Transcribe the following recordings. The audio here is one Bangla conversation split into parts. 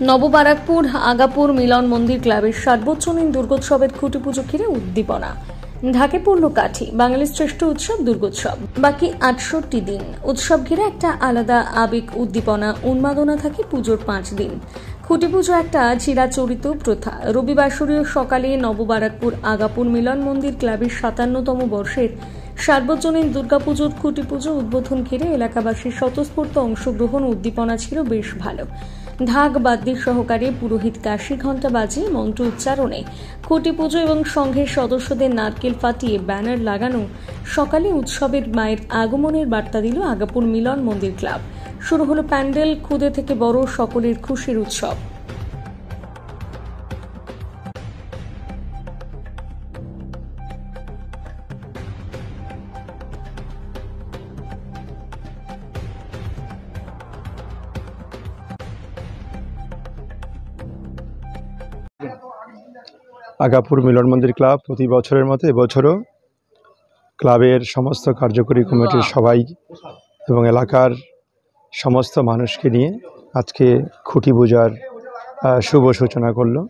নববারাকপুর আগাপুর মিলন মন্দির ক্লাবের সার্বজনীন দুর্গোৎসবের খুঁটি পুজো ঘিরে উদ্দীপনা। ঢাকে পড়ল কাঠি। বাঙালির শ্রেষ্ঠ উৎসব দুর্গোৎসব। বাকি ৬৮ দিন উৎসব ঘিরে একটা আলাদা আবেগ, উদ্দীপনা, উন্মাদনা থাকে পুজোর ৫ দিন। খুঁটি পুজো একটা চিরাচরিত প্রথা। রবিবাসরীয় সকালে নববারাকপুর আগাপুর মিলন মন্দির ক্লাবের ৫৭তম বর্ষের সার্বজনীন দুর্গাপুজোর খুঁটি পুজো উদ্বোধন ঘিরে এলাকাবাসীর স্বতঃস্ফূর্ত অংশগ্রহণ, উদ্দীপনা ছিল বেশ ভালো। ঢাক বাদ্যি সহকারে পুরোহিত কাশি ঘণ্টা বাজিয়ে মন্ত্র উচ্চারণে খুঁটি পুজো এবং সংঘের সদস্যদের নারকেল ফাটিয়ে ব্যানার লাগানো সকালে উৎসবের মায়ের আগমনের বার্তা দিল আগাপুর মিলন মন্দির ক্লাব। শুরু হলো প্যান্ডেল, ক্ষুদে থেকে বড় সকলের খুশির উৎসব। আগাপুর মিলন মন্দির ক্লাব প্রতি বছরের মতো এবছরও ক্লাবের সমস্ত কার্যকরী কমিটির সবাই এবং এলাকার সমস্ত মানুষকে নিয়ে আজকে খুঁটি পূজার শুভ সূচনা করলো।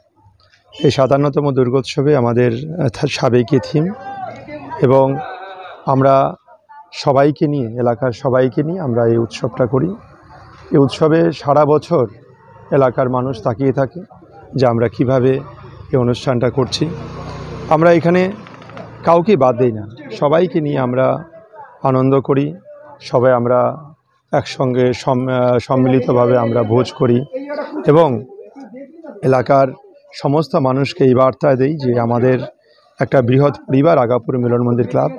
এই ৫৭তম দুর্গোৎসবে আমাদের সাবেকি থিম এবং আমরা সবাইকে নিয়ে, এলাকার সবাইকে নিয়ে আমরা এই উৎসবটা করি। এই উৎসবে সারা বছর এলাকার মানুষ তাকিয়ে থাকে যে আমরা কিভাবে এই অনুষ্ঠানটা করছি। আমরা এখানে কাউকে বাদ দিই না, সবাইকে নিয়ে আমরা আনন্দ করি। সবাই আমরা একসঙ্গে সম্মিলিতভাবে আমরা ভোজ করি এবং এলাকার সমস্ত মানুষকে এই বার্তা দেই যে আমাদের একটা বৃহৎ পরিবার আগাপুর মিলন মন্দির ক্লাব।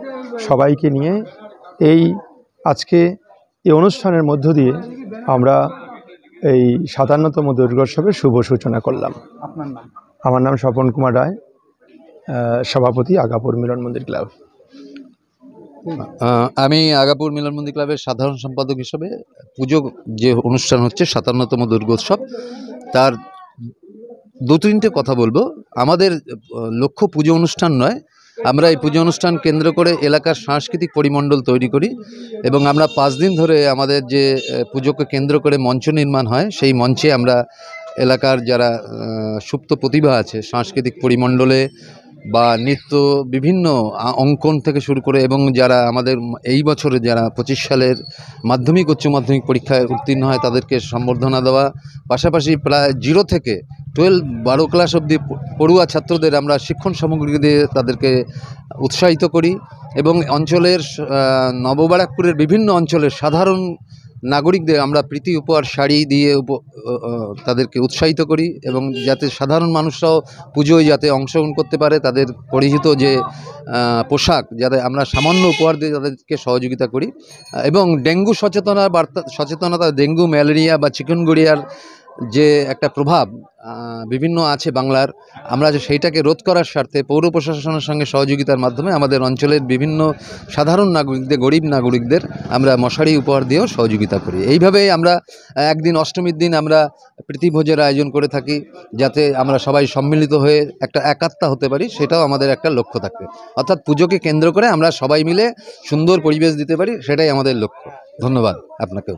সবাইকে নিয়ে আজকে এই অনুষ্ঠানের মধ্য দিয়ে আমরা এই ৫৭তম দুর্গোৎসবের শুভ সূচনা করলাম। আপনার নাম? আমার নাম স্বপন কুমার রায়, সভাপতি আগাপুর মিলন মন্দির ক্লাব। আমি আগাপুর মিলন মন্দির ক্লাবের সাধারণ সম্পাদক হিসেবে পুজো যে অনুষ্ঠান হচ্ছে ৫৭তম দুর্গোৎসব, তার ২-৩টে কথা বলবো। আমাদের লক্ষ্য পুজো অনুষ্ঠান নয়, আমরা এই পুজো অনুষ্ঠান কেন্দ্র করে এলাকার সাংস্কৃতিক পরিমণ্ডল তৈরি করি এবং আমরা ৫ দিন ধরে আমাদের যে পুজোকে কেন্দ্র করে মঞ্চ নির্মাণ হয়, সেই মঞ্চে আমরা এলাকার যারা সুপ্ত প্রতিভা আছে সাংস্কৃতিক পরিমণ্ডলে বা নৃত্য, বিভিন্ন অঙ্কন থেকে শুরু করে এবং যারা আমাদের এই বছরে যারা ২৫ সালের মাধ্যমিক উচ্চ মাধ্যমিক পরীক্ষায় উত্তীর্ণ হয় তাদেরকে সম্বর্ধনা দেওয়া, পাশাপাশি প্রায় 0 থেকে 12 ক্লাস অবধি পড়ুয়া ছাত্রদের আমরা শিক্ষণ সামগ্রী দিয়ে তাদেরকে উৎসাহিত করি এবং অঞ্চলের নববারাকপুরের বিভিন্ন অঞ্চলের সাধারণ নাগরিকদের আমরা প্রীতি উপহার শাড়ি দিয়ে তাদেরকে উৎসাহিত করি এবং যাতে সাধারণ মানুষরাও পুজোয় যাতে অংশগ্রহণ করতে পারে, তাদের পরিহিত যে পোশাক যাতে আমরা সামান্য উপহার দিয়ে তাদেরকে সহযোগিতা করি এবং ডেঙ্গু সচেতনতা, ডেঙ্গু, ম্যালেরিয়া বা চিকেনগুনিয়ার যে একটা প্রভাব বিভিন্ন আছে বাংলার, আমরা যে সেইটাকে রোধ করার স্বার্থে পৌর প্রশাসনের সঙ্গে সহযোগিতার মাধ্যমে আমাদের অঞ্চলের বিভিন্ন সাধারণ নাগরিকদের, গরিব নাগরিকদের আমরা মশারি উপহার দিয়েও সহযোগিতা করি। এইভাবেই আমরা একদিন অষ্টমীর দিন আমরা প্রীতিভোজের আয়োজন করে থাকি যাতে আমরা সবাই সম্মিলিত হয়ে একটা একাত্মা হতে পারি, সেটাও আমাদের একটা লক্ষ্য থাকে। অর্থাৎ পুজোকে কেন্দ্র করে আমরা সবাই মিলে সুন্দর পরিবেশ দিতে পারি, সেটাই আমাদের লক্ষ্য। ধন্যবাদ আপনাকেও।